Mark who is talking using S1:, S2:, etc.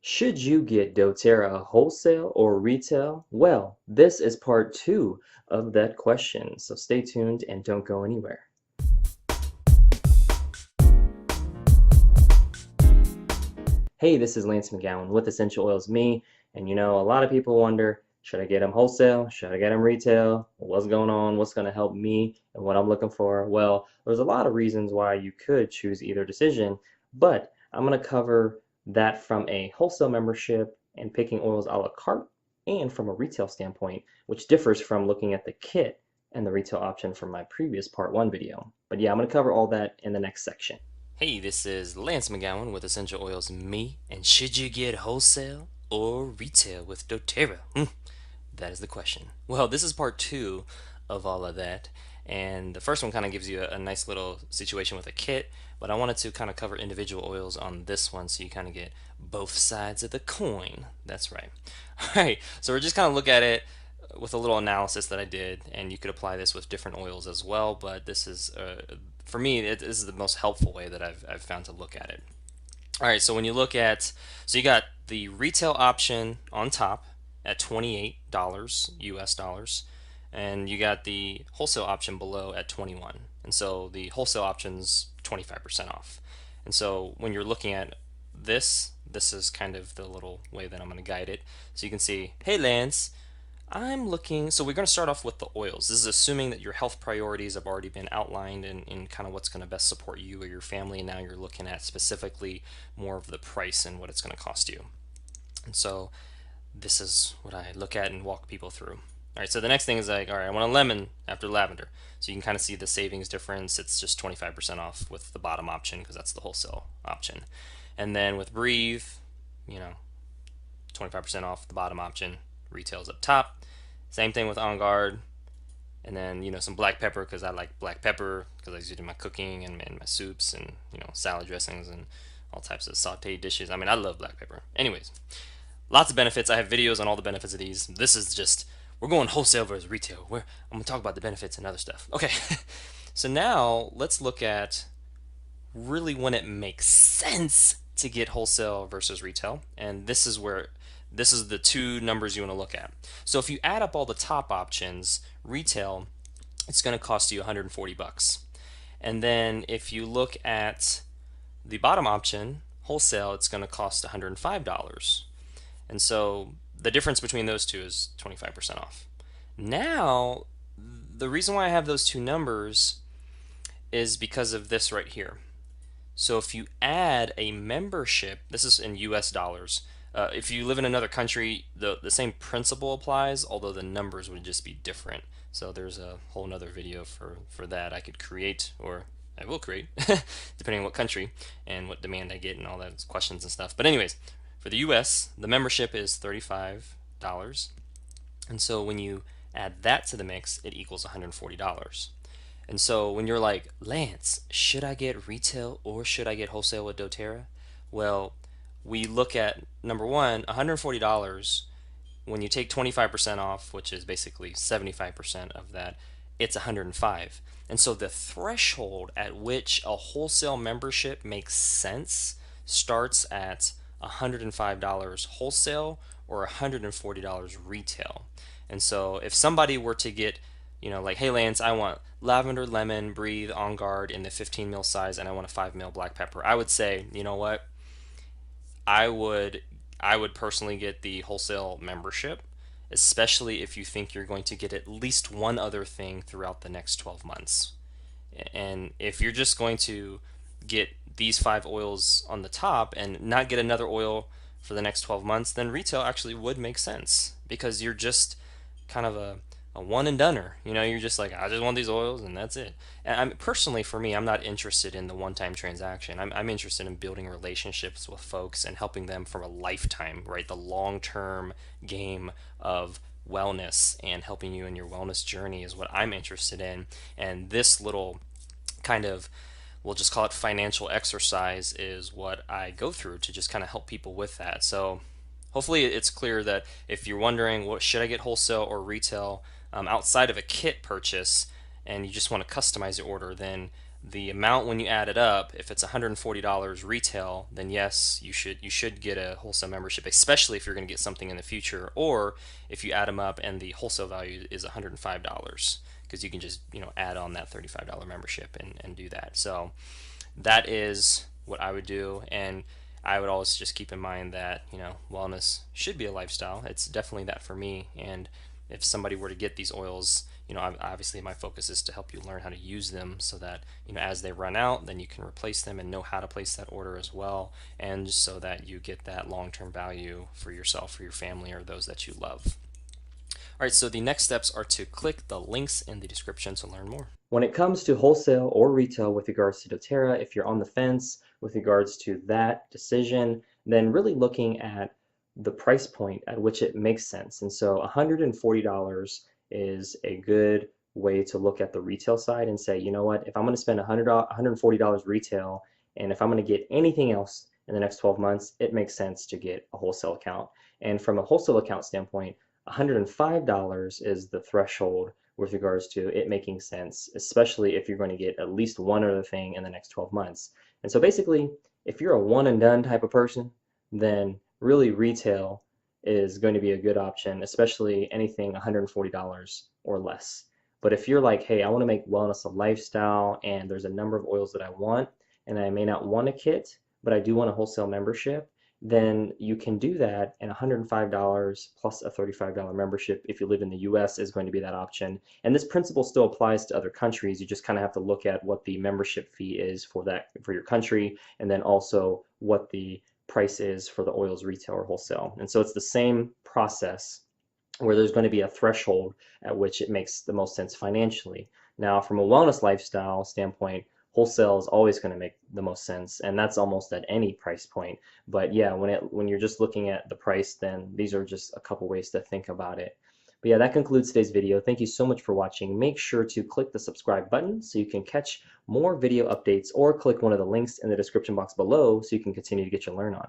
S1: Should you get doTERRA wholesale or retail? Well, this is part two of that question, so stay tuned and don't go anywhere. Hey, this is Lance McGowan with Essential Oils Me, and a lot of people wonder, should I get them wholesale? Should I get them retail? What's going on? What's going to help me and what I'm looking for? Well, there's a lot of reasons why you could choose either decision, but I'm going to cover that from a wholesale membership and picking oils a la carte and from a retail standpoint, which differs from looking at the kit and the retail option from my previous part one video. But yeah, I'm going to cover all that in the next section.
S2: Hey, this is Lance McGowan with Essential Oils Me, and should you get wholesale or retail with doTERRA? That is the question. Well, this is part two of all of that, and the first one kind of gives you a nice little situation with a kit, but I wanted to kind of cover individual oils on this one so you kind of get both sides of the coin. That's right. All right, so we're just kind of look at it with a little analysis that I did, and you could apply this with different oils as well, but this is for me, this is the most helpful way that I've found to look at it. All right, so when you look at, so you got the retail option on top at $28 US dollars, and you got the wholesale option below at 21. And so the wholesale option's 25% off. And so when you're looking at this is kind of the little way that I'm going to guide it. So you can see, hey Lance, I'm looking, so we're going to start off with the oils. This is assuming that your health priorities have already been outlined in kind of what's going to best support you or your family. And now you're looking at specifically more of the price and what it's going to cost you. And so this is what I look at and walk people through. All right, so the next thing is like, all right, I want a lemon after lavender. So you can kind of see the savings difference. It's just 25% off with the bottom option because that's the wholesale option. And then with breathe, 25% off the bottom option. Retail's up top. Same thing with On Guard, and then some black pepper because I like black pepper because I use it in my cooking and my soups and salad dressings and all types of sautéed dishes. I mean, I love black pepper. Anyways, lots of benefits. I have videos on all the benefits of these. This is just we're going wholesale versus retail. I'm gonna talk about the benefits and other stuff. Okay, so now let's look at really when it makes sense to get wholesale versus retail, and this is the two numbers you want to look at. So if you add up all the top options, retail, it's going to cost you 140 bucks. And then if you look at the bottom option, wholesale, it's going to cost $105. And so the difference between those two is 25% off. Now, the reason why I have those two numbers is because of this right here. So if you add a membership, this is in US dollars. If you live in another country, the same principle applies, although the numbers would just be different. So there's a whole nother video for that I could create, or I will create, depending on what country and what demand I get and all those questions and stuff. But anyways, for the US, the membership is $35. And so when you add that to the mix, it equals $140. And so when you're like, Lance, should I get retail or should I get wholesale with doTERRA? Well, we look at number one, $140. When you take 25% off, which is basically 75% of that, it's 105. And so the threshold at which a wholesale membership makes sense starts at $105 wholesale or $140 retail. And so if somebody were to get, like, hey Lance, I want lavender, lemon, breathe, On Guard in the 15 mil size, and I want a 5 mil black pepper, I would say, you know what? I would personally get the wholesale membership, especially if you think you're going to get at least one other thing throughout the next 12 months. And if you're just going to get these 5 oils on the top and not get another oil for the next 12 months, then retail actually would make sense because you're just kind of a one and doneer. You're just like, I just want these oils and that's it. And personally, for me, I'm not interested in the one-time transaction. I'm interested in building relationships with folks and helping them for a lifetime, right? The long-term game of wellness and helping you in your wellness journey is what I'm interested in. And this little kind of, we'll just call it financial exercise, is what I go through to just kind of help people with that. So hopefully it's clear that if you're wondering, what should I get wholesale or retail outside of a kit purchase, and you just want to customize your order, then the amount when you add it up, if it's $140 retail, then yes, you should get a wholesale membership, especially if you're going to get something in the future, or if you add them up and the wholesale value is $105, because you can just add on that $35 membership and do that. So that is what I would do. And I would always just keep in mind that wellness should be a lifestyle. It's definitely that for me. And if somebody were to get these oils, obviously my focus is to help you learn how to use them, so that as they run out, then you can replace them and know how to place that order as well, and so that you get that long-term value for yourself, for your family, or those that you love. All right, so the next steps are to click the links in the description to learn more.
S1: When it comes to wholesale or retail with regards to doTERRA, if you're on the fence with regards to that decision, then really looking at the price point at which it makes sense. And so $140 is a good way to look at the retail side and say, you know what, if I'm going to spend $140 retail, and if I'm going to get anything else in the next 12 months, it makes sense to get a wholesale account. And from a wholesale account standpoint, $105 is the threshold with regards to it making sense, especially if you're going to get at least one other thing in the next 12 months. And so basically, if you're a one and done type of person, then really retail is going to be a good option, especially anything $140 or less. But if you're like, hey, I want to make wellness a lifestyle and there's a number of oils that I want, and I may not want a kit, but I do want a wholesale membership, then you can do that, and $105 plus a $35 membership if you live in the US is going to be that option. And this principle still applies to other countries. You just kind of have to look at what the membership fee is for your country, and then also what the price is for the oils retail or wholesale. And so it's the same process where there's going to be a threshold at which it makes the most sense financially. Now, from a wellness lifestyle standpoint, wholesale is always going to make the most sense, and that's almost at any price point. But yeah, when you're just looking at the price, then these are just a couple ways to think about it. But yeah, that concludes today's video. Thank you so much for watching. Make sure to click the subscribe button so you can catch more video updates, or click one of the links in the description box below so you can continue to get your learn on.